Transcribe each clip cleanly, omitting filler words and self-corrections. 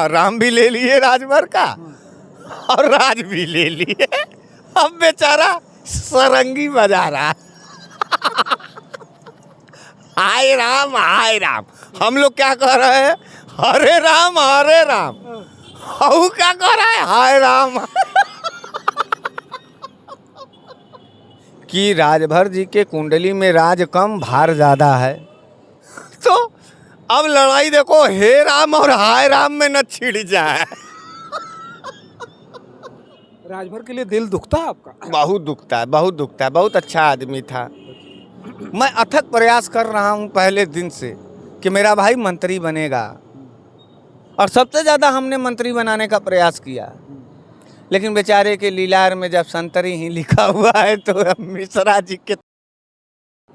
राम भी ले लिए राजभर का और राज भी ले लिए। अब बेचारा सरंगी बजा रहा। हाय राम हाय राम। हम लोग क्या कह रहे हैं? हरे राम हरे राम। वो क्या कह रहा है? हाय राम। कि राजभर जी के कुंडली में राज कम भार ज्यादा है, तो अब लड़ाई देखो हे राम और हाय राम में न छिड़ जाए। राजभर के लिए दिल दुखता है आपका? बहुत दुखता है, बहुत दुखता है। बहुत अच्छा आदमी था। मैं अथक प्रयास कर रहा हूँ पहले दिन से कि मेरा भाई मंत्री बनेगा, और सबसे ज़्यादा हमने मंत्री बनाने का प्रयास किया, लेकिन बेचारे के लीलार में जब संतरी ही लिखा हुआ है तो मिश्रा जी के।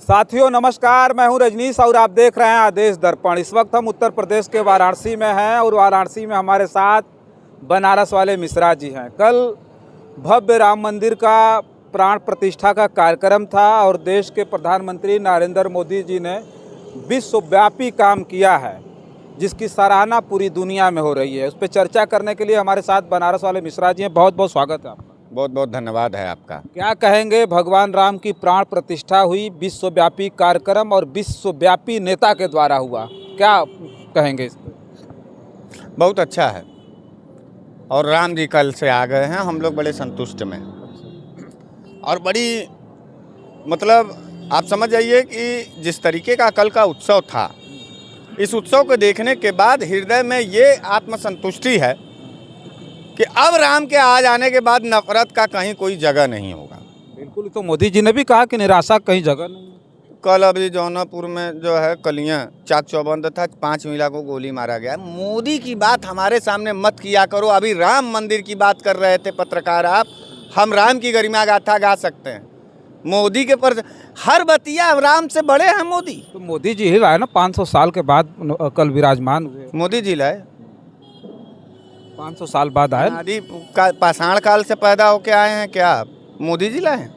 साथियों नमस्कार, मैं हूं रजनीश और आप देख रहे हैं आदेश दर्पण। इस वक्त हम उत्तर प्रदेश के वाराणसी में हैं और वाराणसी में हमारे साथ बनारस वाले मिश्रा जी हैं। कल भव्य राम मंदिर का प्राण प्रतिष्ठा का कार्यक्रम था और देश के प्रधानमंत्री नरेंद्र मोदी जी ने विश्वव्यापी काम किया है, जिसकी सराहना पूरी दुनिया में हो रही है। उस पर चर्चा करने के लिए हमारे साथ बनारस वाले मिश्रा जी हैं। बहुत बहुत स्वागत है आपका। बहुत बहुत धन्यवाद है आपका। क्या कहेंगे, भगवान राम की प्राण प्रतिष्ठा हुई, विश्वव्यापी कार्यक्रम और विश्वव्यापी नेता के द्वारा हुआ, क्या कहेंगे इस पर? बहुत अच्छा है, और राम जी कल से आ गए हैं, हम लोग बड़े संतुष्ट में। और बड़ी मतलब आप समझ जाइए कि जिस तरीके का कल का उत्सव था, इस उत्सव को देखने के बाद हृदय में ये आत्मसंतुष्टि है कि अब राम के आ जाने के बाद नफरत का कहीं कोई जगह नहीं होगा। बिल्कुल, तो मोदी जी ने भी कहा कि निराशा कहीं जगह नहीं है। कल अभी जौनपुर में जो है कलियां चाक चौबंद था, 5 महिला को गोली मारा गया। मोदी की बात हमारे सामने मत किया करो। अभी राम मंदिर की बात कर रहे थे पत्रकार आप, हम राम की गरिमा गाथा गा सकते हैं। मोदी के पर हर बतिया राम से बड़े हैं मोदी। तो मोदी जी ही लाए ना, 500 साल के बाद कल विराजमान हुए। मोदी जी लाए, 500 साल बाद आए। आदि पाषाण काल से पैदा होके आए हैं क्या? मोदी जी लाए हैं,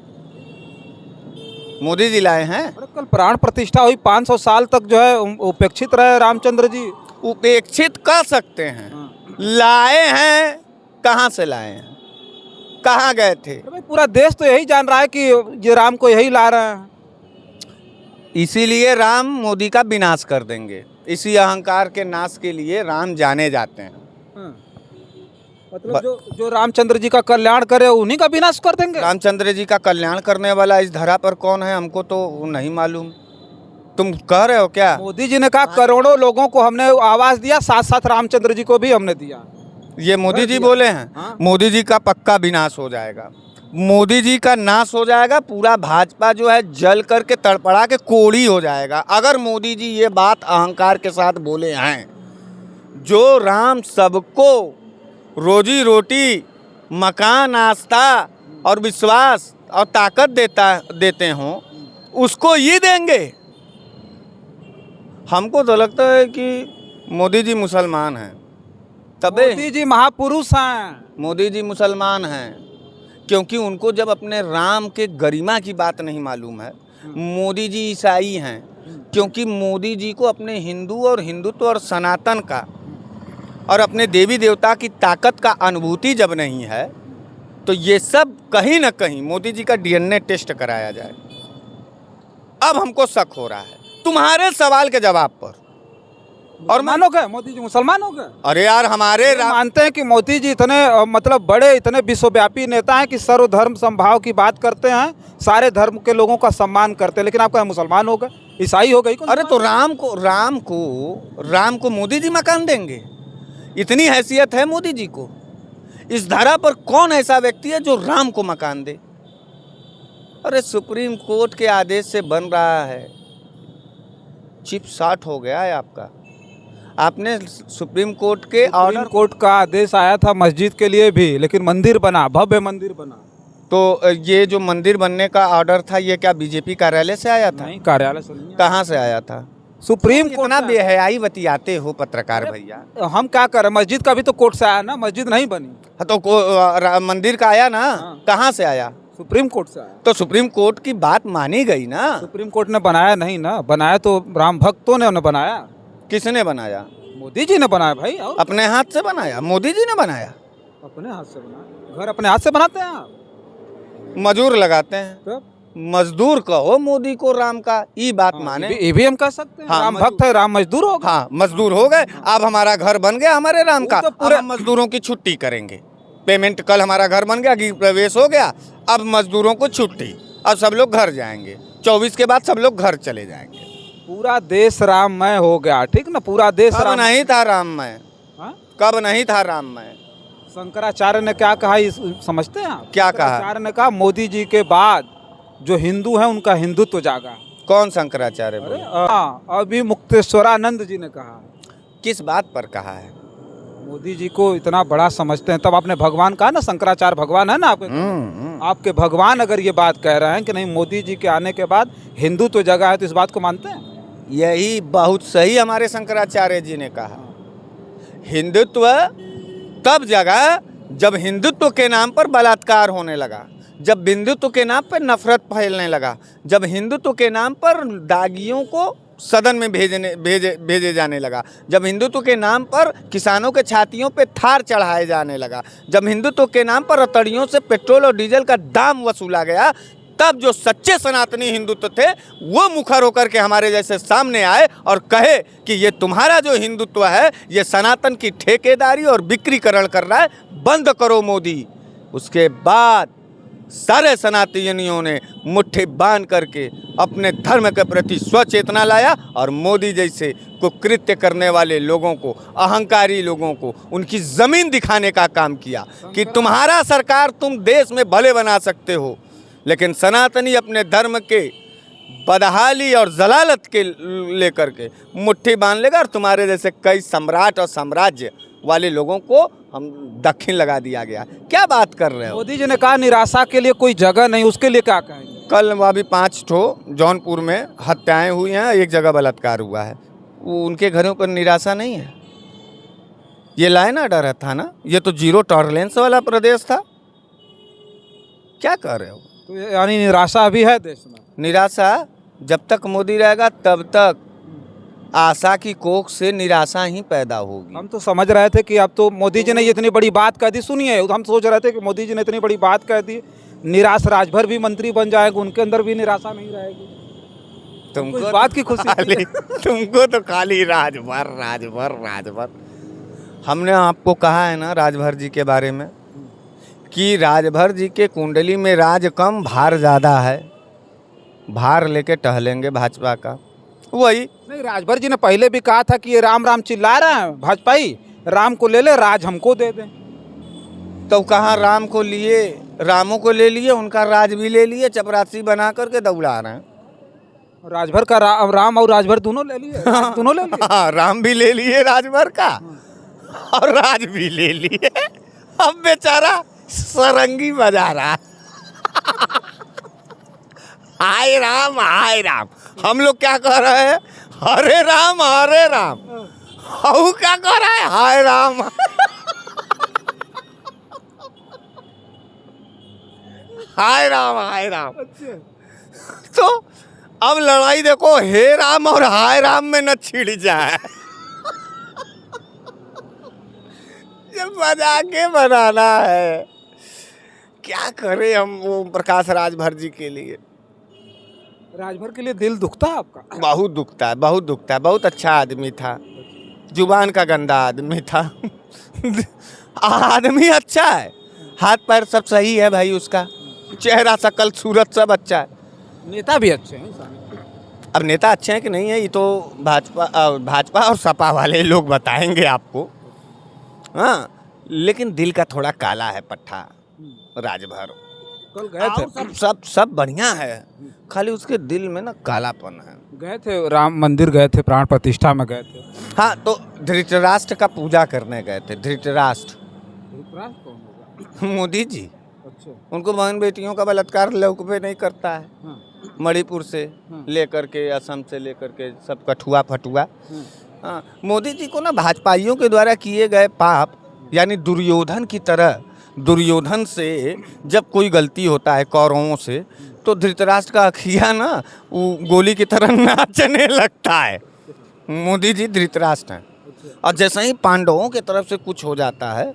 मोदी जी लाए हैं। अरे कल प्राण प्रतिष्ठा हुई, 500 साल तक जो है उपेक्षित रहे रामचंद्र जी। उपेक्षित कर सकते हैं, लाए हैं। कहाँ से लाए हैं? कहाँ गए थे? भाई पूरा देश तो यही जान रहा है कि ये राम को यही ला रहे हैं। इसीलिए राम मोदी का विनाश कर देंगे। इसी अहंकार के नाश के लिए राम जाने जाते हैं। मतलब जो रामचंद्र जी का कल्याण करे उन्हीं का विनाश कर देंगे। रामचंद्र जी का कल्याण करने वाला इस धरा पर कौन है, हमको तो नहीं मालूम। तुम कह रहे हो क्या? मोदी जी ने कहा करोड़ों लोगों को हमने आवाज दिया, साथ साथ रामचंद्र जी को भी हमने दिया। ये मोदी जी बोले हैं? हाँ? मोदी जी का पक्का विनाश हो जाएगा। मोदी जी का नाश हो जाएगा। पूरा भाजपा जो है जल करके तड़पड़ा के कोड़ी हो जाएगा। अगर मोदी जी ये बात अहंकार के साथ बोले हैं, जो राम सबको रोजी रोटी, मकान, आस्था और विश्वास और ताकत देते हों, उसको ये देंगे। हमको तो लगता है कि मोदी जी मुसलमान हैं। तबे मोदी जी महापुरुष हैं। मोदी जी मुसलमान हैं, क्योंकि उनको जब अपने राम के गरिमा की बात नहीं मालूम है। मोदी जी ईसाई हैं, क्योंकि मोदी जी को अपने हिंदू और हिंदुत्व और सनातन का और अपने देवी देवता की ताकत का अनुभूति जब नहीं है, तो ये सब कहीं ना कहीं मोदी जी का डीएनए टेस्ट कराया जाए। अब हमको शक हो रहा है तुम्हारे सवाल के जवाब पर। और मानो गए मोदी जी मुसलमान हो गए? अरे यार, हमारे मानते हैं कि मोदी जी इतने मतलब बड़े, इतने विश्वव्यापी नेता हैं कि सर्वधर्म समभाव की बात करते हैं, सारे धर्म के लोगों का सम्मान करते हैं, लेकिन आप कहें मुसलमान हो गए, ईसाई हो गई। अरे तो राम को मोदी जी मकान देंगे? इतनी हैसियत है मोदी जी को? इस धरा पर कौन ऐसा व्यक्ति है जो राम को मकान दे? अरे सुप्रीम कोर्ट के आदेश से बन रहा है। चिप साट हो गया है आपका। आपने सुप्रीम कोर्ट के ऑर्डर, कोर्ट का आदेश आया था मस्जिद के लिए भी, लेकिन मंदिर बना, भव्य मंदिर बना। तो ये जो मंदिर बनने का ऑर्डर था, ये क्या बीजेपी कार्यालय से आया था? नहीं, कार्यालय से नहीं। कहाँ से आया था? Supreme court. इतना बेहयाई बतियाते हो पत्रकार भैया। हम क्या करें, मस्जिद का भी तो कोर्ट से आया ना, मस्जिद नहीं बनी। तो मंदिर का आया ना? हाँ। कहाँ से आया? सुप्रीम कोर्ट से आया। तो सुप्रीम कोर्ट की बात मानी गई ना? सुप्रीम कोर्ट ने बनाया नहीं ना, बनाया तो राम भक्तों ने बनाया। किसने बनाया? मोदी जी ने बनाया भाई, और अपने हाथ से बनाया, मोदी जी ने बनाया। अपने हाथ से बनाया, घर अपने हाथ से बनाते हैं आप? मजदूर लगाते हैं, तब मजदूर कहो मोदी को राम का, ये बात माने। ये भी हम कह सकते हैं, हाँ, राम भक्त है, राम मजदूर होगा। हाँ, मजदूर हो गए। अब हमारा घर बन गया हमारे राम वो का, तो अब पूरे- हम मजदूरों की छुट्टी करेंगे। पेमेंट, कल हमारा घर बन गया, गृह प्रवेश हो गया, अब मजदूरों को छुट्टी, अब सब लोग घर जाएंगे। 24 के बाद सब लोग घर चले जाएंगे। पूरा देश राममय हो गया, ठीक ना, पूरा देश कब राम। नहीं था राममय, हाँ? कब नहीं था राममय। शंकराचार्य ने क्या कहा, इस समझते हैं आप? क्या कहा? शंकराचार्य ने कहा मोदी जी के बाद जो हिंदू है उनका हिंदुत्व जागा। कौन शंकराचार्य अरे बोले? हाँ, अभी मुक्तेश्वरानंद जी ने कहा। किस बात पर कहा है? मोदी जी को इतना बड़ा समझते हैं, तब आपने भगवान कहा ना, शंकराचार्य भगवान है ना आपके। आपके भगवान अगर ये बात कह रहे हैं कि नहीं मोदी जी के आने के बाद हिंदुत्व जगा है, तो इस बात को मानते हैं? यही बहुत सही हमारे शंकराचार्य जी ने कहा। हिंदुत्व तब जगा जब हिंदुत्व के नाम पर बलात्कार होने लगा, जब हिंदुत्व के नाम पर नफरत फैलने लगा, जब हिंदुत्व के नाम पर दागियों को सदन में भेजे जाने लगा, जब हिंदुत्व के नाम पर किसानों के छातियों पे थार चढ़ाए जाने लगा, जब हिंदुत्व के नाम पर रतड़ियों से पेट्रोल और डीजल का दाम वसूला गया, तब जो सच्चे सनातनी हिंदुत्व थे वो मुखर होकर के हमारे जैसे सामने आए और कहे कि ये तुम्हारा जो हिंदुत्व है ये सनातन की ठेकेदारी और बिक्रीकरण कर रहा है, बंद करो मोदी। उसके बाद सारे सनातनियों ने मुट्ठी बांध करके अपने धर्म के प्रति स्वचेतना लाया और मोदी जैसे कुकृत्य करने वाले लोगों को, अहंकारी लोगों को उनकी ज़मीन दिखाने का काम किया कि तुम्हारा सरकार तुम देश में भले बना सकते हो, लेकिन सनातनी अपने धर्म के बदहाली और जलालत के लेकर के मुट्ठी बांध लेगा और तुम्हारे जैसे कई सम्राट और साम्राज्य वाले लोगों को हम दक्षिण लगा दिया गया। क्या बात कर रहे हो? मोदी जी ने कहा निराशा के लिए कोई जगह नहीं, उसके लिए क्या कहेंगे? कल वहाँ भी 5 ठो जौनपुर में हत्याएं हुई हैं, एक जगह बलात्कार हुआ है। वो उनके घरों पर निराशा नहीं है? ये लाइन ऑर्डर था ना, ये तो जीरो टॉलरेंस वाला प्रदेश था। क्या कर रहे हो? तो यानी निराशा भी है देश में? निराशा जब तक मोदी रहेगा तब तक आशा की कोख से निराशा ही पैदा होगी। हम तो समझ रहे थे कि अब तो मोदी जी ने ये इतनी बड़ी बात कह दी, सुनिए, हम सोच रहे थे कि मोदी जी ने इतनी बड़ी बात कह दी, निराश राजभर भी मंत्री बन जाएंगे, उनके अंदर भी निराशा नहीं रहेगी। तुमको इस बात की खुशी खाली तुमको तो खाली राजभर राजभर राजभर। हमने आपको कहा है ना राजभर जी के बारे में कि राजभर जी के कुंडली में राज कम भार ज़्यादा है, भार लेके टहलेंगे भाजपा का। वही नहीं, राजभर जी ने पहले भी कहा था कि ये राम राम चिल्ला रहे हैं भाजपाई, राम को ले ले, राज हमको दे दें। तो कहाँ राम को लिए, रामों को ले लिए, उनका राज भी ले लिए, चपरासी बना करके दौड़ा रहे हैं। राजभर का राम और राजभर दोनों ले लिए, दोनों ले लिए। हाँ, राम भी ले लिए राजभर का और राज भी ले लिए। अब बेचारा सरंगी बजा रहा। हाय राम हाय राम। हम लोग क्या कह रहे हैं? हरे राम हरे राम। वो क्या कह रहा है? हाय राम। हाय राम हाय राम। तो अब लड़ाई देखो, हे राम और हाय राम में न छिड़ जाए। ये मजाके बनाना है। क्या करें हम ओम प्रकाश राजभर जी के लिए? राजभर के लिए दिल दुखता है आपका? बहुत दुखता है, बहुत दुखता है। बहुत अच्छा आदमी था, जुबान का गंदा आदमी था। आदमी अच्छा है, हाथ पैर सब सही है भाई, उसका चेहरा शकल सूरत सब अच्छा है। नेता भी अच्छे हैं। अब नेता अच्छे हैं कि नहीं है ये तो भाजपा और सपा वाले लोग बताएंगे आपको। हाँ, लेकिन दिल का थोड़ा काला है पट्टा राजभर। कल गए थे, सब बढ़िया है, खाली उसके दिल में ना कालापन है। गए थे राम मंदिर, गए थे प्राण प्रतिष्ठा में गए थे। हाँ, तो धृतराष्ट्र का पूजा करने गए थे। धृतराष्ट्र कौन होगा? मोदी जी। अच्छा। उनको बहन बेटियों का बलात्कार लौक पे नहीं करता है। हाँ। मणिपुर से लेकर के, असम से लेकर के सब कठुआ फटुआ। हाँ, मोदी जी को ना भाजपाइयों के द्वारा किए गए पाप, यानी दुर्योधन की तरह, दुर्योधन से जब कोई गलती होता है कौरवों से, तो धृतराष्ट्र का अखिया ना वो गोली की तरह नाचने लगता है। मोदी जी धृतराष्ट्र हैं। और जैसे ही पांडवों की तरफ से कुछ हो जाता है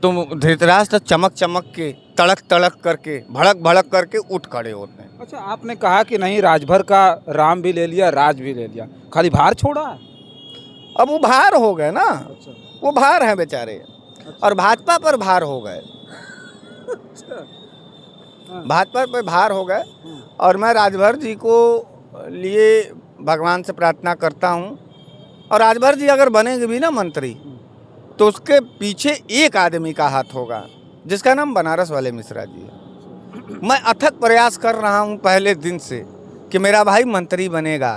तो धृतराष्ट्र चमक चमक के तड़क तड़क करके भड़क भड़क करके उठ खड़े होते हैं। अच्छा, आपने कहा कि नहीं राजभर का राम भी ले लिया, राज भी ले लिया, खाली भार छोड़ा है। अब वो भार हो गए ना, अच्छा, वो भार हैं बेचारे, और भाजपा पर भार हो गए, भाजपा पर भार हो गए। और मैं राजभर जी को लिए भगवान से प्रार्थना करता हूँ, और राजभर जी अगर बनेंगे भी ना मंत्री तो उसके पीछे एक आदमी का हाथ होगा जिसका नाम बनारस वाले मिश्रा जी है। मैं अथक प्रयास कर रहा हूँ पहले दिन से कि मेरा भाई मंत्री बनेगा,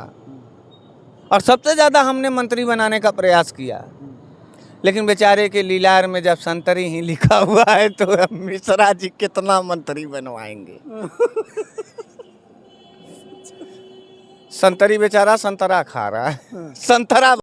और सबसे ज़्यादा हमने मंत्री बनाने का प्रयास किया, लेकिन बेचारे के लीलार में जब संतरी ही लिखा हुआ है तो अब मिश्रा जी कितना मंत्री बनवाएंगे। संतरी बेचारा संतरा खा रहा है, संतरा